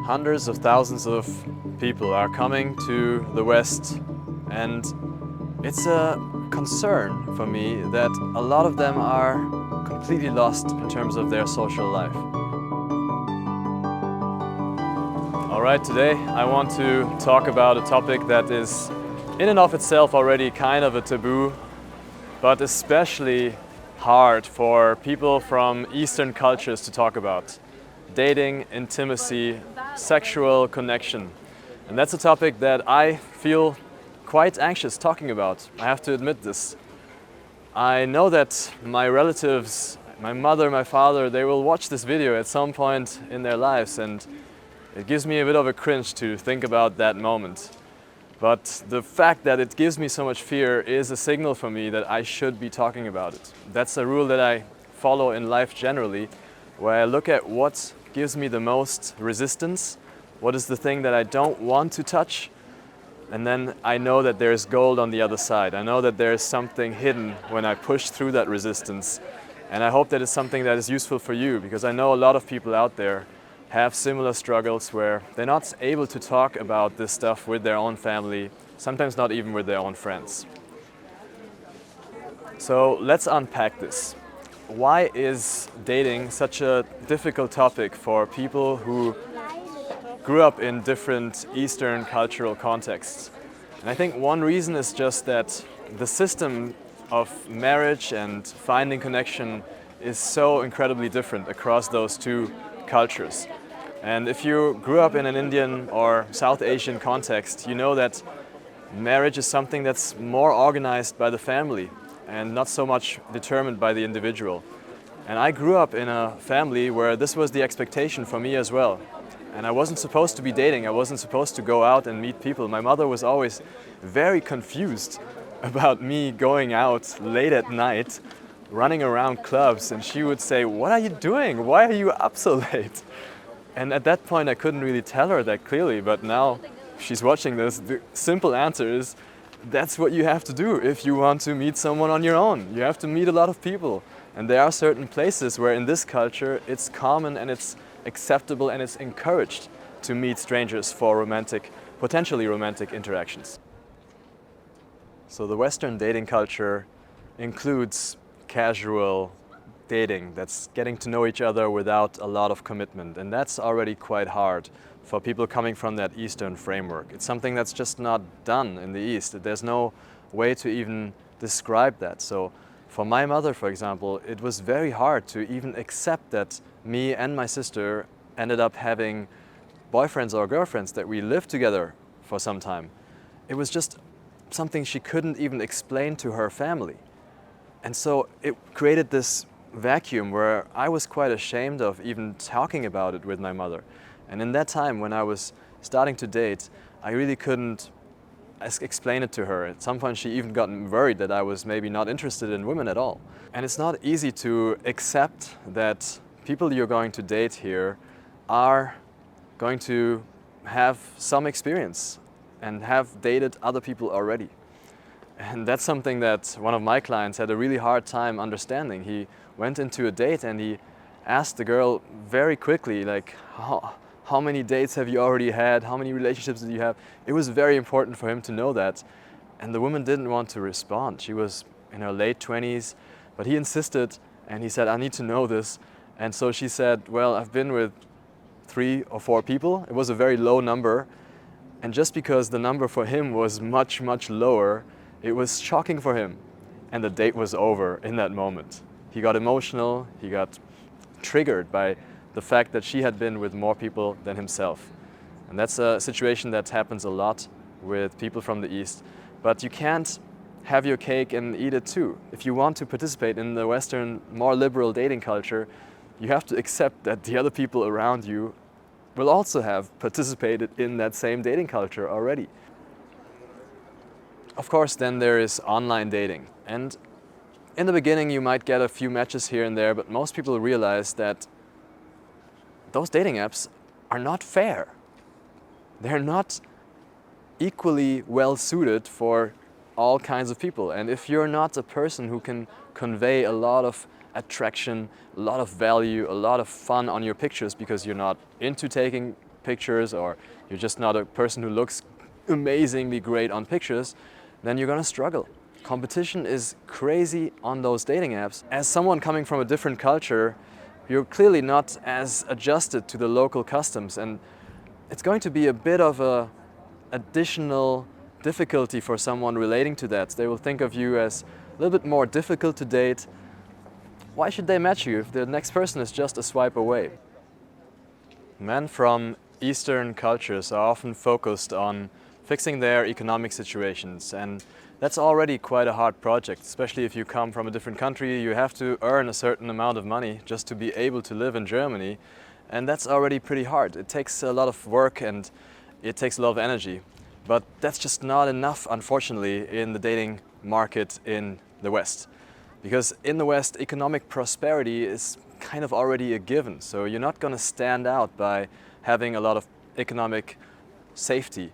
Hundreds of thousands of people are coming to the West, and it's a concern for me that a lot of them are completely lost in terms of their social life. Alright, today I want to talk about a topic that is in and of itself already kind of a taboo, but especially hard for people from Eastern cultures to talk about. Dating, intimacy, sexual connection. And that's a topic that I feel quite anxious talking about. I have to admit this. I know that my relatives, my mother, my father, they will watch this video at some point in their lives, and it gives me a bit of a cringe to think about that moment. But the fact that it gives me so much fear is a signal for me that I should be talking about it. That's a rule that I follow in life generally, where I look at what gives me the most resistance, what is the thing that I don't want to touch, and then I know that there's gold on the other side. I know that there's something hidden when I push through that resistance. And I hope that it's something that is useful for you, because I know a lot of people out there have similar struggles where they're not able to talk about this stuff with their own family, sometimes not even with their own friends. So let's unpack this. Why is dating such a difficult topic for people who grew up in different Eastern cultural contexts? And I think one reason is just that the system of marriage and finding connection is so incredibly different across those two cultures. And if you grew up in an Indian or South Asian context, you know that marriage is something that's more organized by the family and not so much determined by the individual. And I grew up in a family where this was the expectation for me as well. And I wasn't supposed to be dating, I wasn't supposed to go out and meet people. My mother was always very confused about me going out late at night, running around clubs, and she would say, "What are you doing? Why are you up so late?" And at that point I couldn't really tell her that clearly, but now she's watching this. The simple answer is, that's what you have to do if you want to meet someone on your own. You have to meet a lot of people. And there are certain places where in this culture it's common and it's acceptable and it's encouraged to meet strangers for romantic, potentially romantic interactions. So the Western dating culture includes casual dating, that's getting to know each other without a lot of commitment. And that's already quite hard for people coming from that Eastern framework. It's something that's just not done in the East. There's no way to even describe that. So for my mother, for example, it was very hard to even accept that me and my sister ended up having boyfriends or girlfriends, that we lived together for some time. It was just something she couldn't even explain to her family. And so it created this vacuum where I was quite ashamed of even talking about it with my mother. And in that time when I was starting to date, I really couldn't explain it to her. At some point she even got worried that I was maybe not interested in women at all. And it's not easy to accept that people you're going to date here are going to have some experience and have dated other people already. And that's something that one of my clients had a really hard time understanding. He went into a date and he asked the girl very quickly, like, how many dates have you already had? How many relationships did you have? It was very important for him to know that. And the woman didn't want to respond. She was in her late 20s, but he insisted and he said, "I need to know this." And so she said, "Well, I've been with 3 or 4 people." It was a very low number. And just because the number for him was much, much lower, it was shocking for him. And the date was over in that moment. He got emotional, he got triggered by the fact that she had been with more people than himself. And that's a situation that happens a lot with people from the East. But you can't have your cake and eat it too. If you want to participate in the Western, more liberal dating culture, you have to accept that the other people around you will also have participated in that same dating culture already. Of course, then there is online dating. And in the beginning you might get a few matches here and there, but most people realize that those dating apps are not fair. They're not equally well suited for all kinds of people. And if you're not a person who can convey a lot of attraction, a lot of value, a lot of fun on your pictures because you're not into taking pictures, or you're just not a person who looks amazingly great on pictures, then you're gonna struggle. Competition is crazy on those dating apps. As someone coming from a different culture, you're clearly not as adjusted to the local customs, and it's going to be a bit of a additional difficulty for someone relating to that. They will think of you as a little bit more difficult to date. Why should they match you if the next person is just a swipe away? Men from Eastern cultures are often focused on fixing their economic situations, and that's already quite a hard project, especially if you come from a different country. You have to earn a certain amount of money just to be able to live in Germany, and that's already pretty hard. It takes a lot of work and it takes a lot of energy, but that's just not enough, unfortunately, in the dating market in the West. Because in the West, economic prosperity is kind of already a given, so you're not going to stand out by having a lot of economic safety.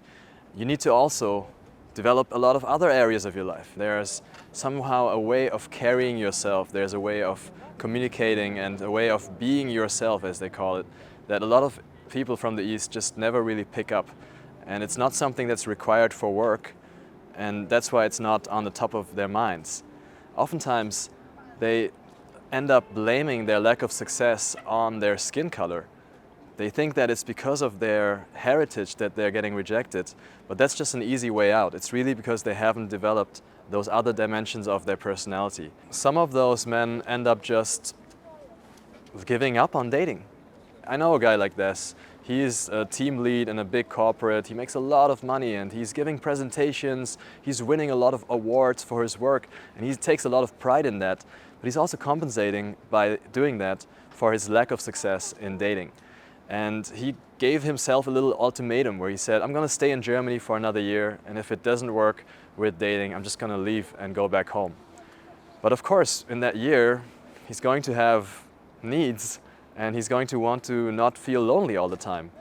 You need to also develop a lot of other areas of your life. There's somehow a way of carrying yourself, there's a way of communicating and a way of being yourself, as they call it, that a lot of people from the East just never really pick up. And it's not something that's required for work, and that's why it's not on the top of their minds. Oftentimes, they end up blaming their lack of success on their skin color. They think that it's because of their heritage that they're getting rejected, but that's just an easy way out. It's really because they haven't developed those other dimensions of their personality. Some of those men end up just giving up on dating. I know a guy like this. He's a team lead in a big corporate. He makes a lot of money and he's giving presentations. He's winning a lot of awards for his work, and he takes a lot of pride in that. But he's also compensating by doing that for his lack of success in dating. And he gave himself a little ultimatum where he said, I'm going to stay in Germany for another year, and if it doesn't work with dating, I'm just going to leave and go back home. But of course, in that year, he's going to have needs, and he's going to want to not feel lonely all the time.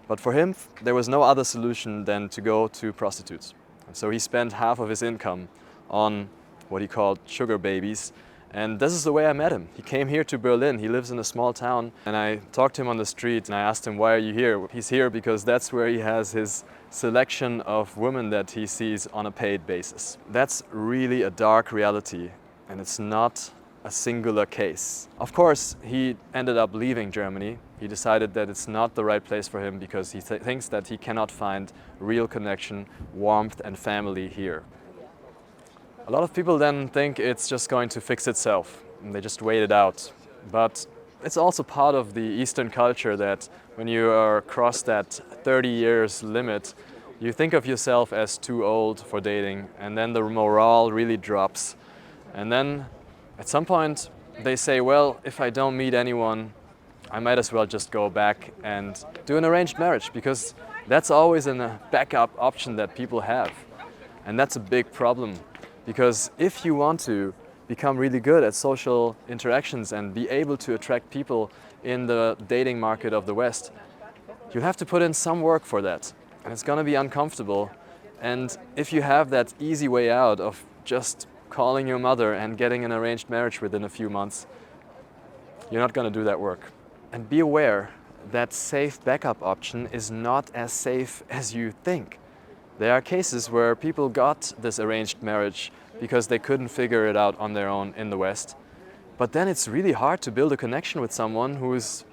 But for him, there was no other solution than to go to prostitutes. And so he spent half of his income on what he called sugar babies. And this is the way I met him. He came here to Berlin. He lives in a small town. And I talked to him on the street and I asked him, why are you here? He's here because that's where he has his selection of women that he sees on a paid basis. That's really a dark reality, and it's not a singular case. Of course, he ended up leaving Germany. He decided that it's not the right place for him because he thinks that he cannot find real connection, warmth and family here. A lot of people then think it's just going to fix itself, and they just wait it out. But it's also part of the Eastern culture that when you are across that 30 years limit, you think of yourself as too old for dating, and then the morale really drops. And then at some point they say, well, if I don't meet anyone, I might as well just go back and do an arranged marriage, because that's always a backup option that people have. And that's a big problem. Because if you want to become really good at social interactions and be able to attract people in the dating market of the West, you have to put in some work for that. And it's going to be uncomfortable. And if you have that easy way out of just calling your mother and getting an arranged marriage within a few months, you're not going to do that work. And be aware that safe backup option is not as safe as you think. There are cases where people got this arranged marriage because they couldn't figure it out on their own in the West. But then it's really hard to build a connection with someone who's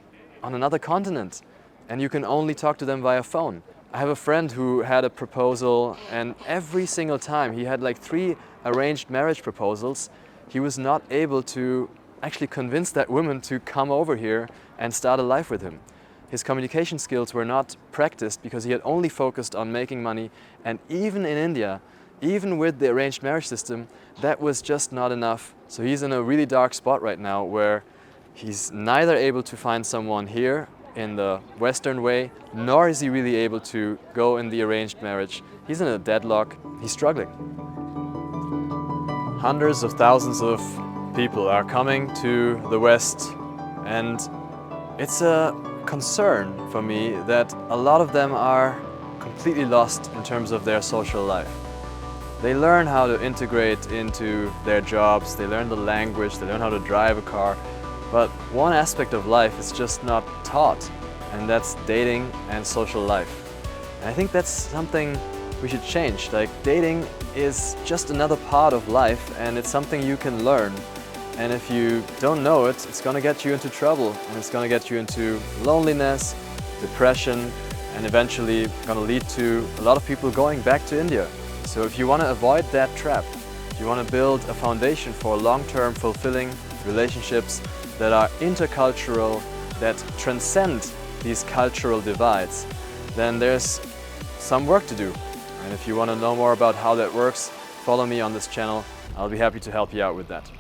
on another continent and you can only talk to them via phone. I have a friend who had a proposal, and every single time he had like 3 arranged marriage proposals, he was not able to actually convince that woman to come over here and start a life with him. His communication skills were not practiced because he had only focused on making money, and even in India, even with the arranged marriage system, that was just not enough. So he's in a really dark spot right now where he's neither able to find someone here in the Western way, nor is he really able to go in the arranged marriage. He's in a deadlock, he's struggling. Hundreds of thousands of people are coming to the West, and it's a concern for me that a lot of them are completely lost in terms of their social life. They learn how to integrate into their jobs, they learn the language, they learn how to drive a car, but one aspect of life is just not taught. and that's dating and social life. And I think that's something we should change. Like, dating is just another part of life, and it's something you can learn. And if you don't know it, it's gonna get you into trouble, and it's gonna get you into loneliness, depression, and eventually gonna lead to a lot of people going back to India. So if you wanna avoid that trap, if you wanna build a foundation for long-term fulfilling relationships that are intercultural, that transcend these cultural divides, then there's some work to do. And if you want to know more about how that works, follow me on this channel. I'll be happy to help you out with that.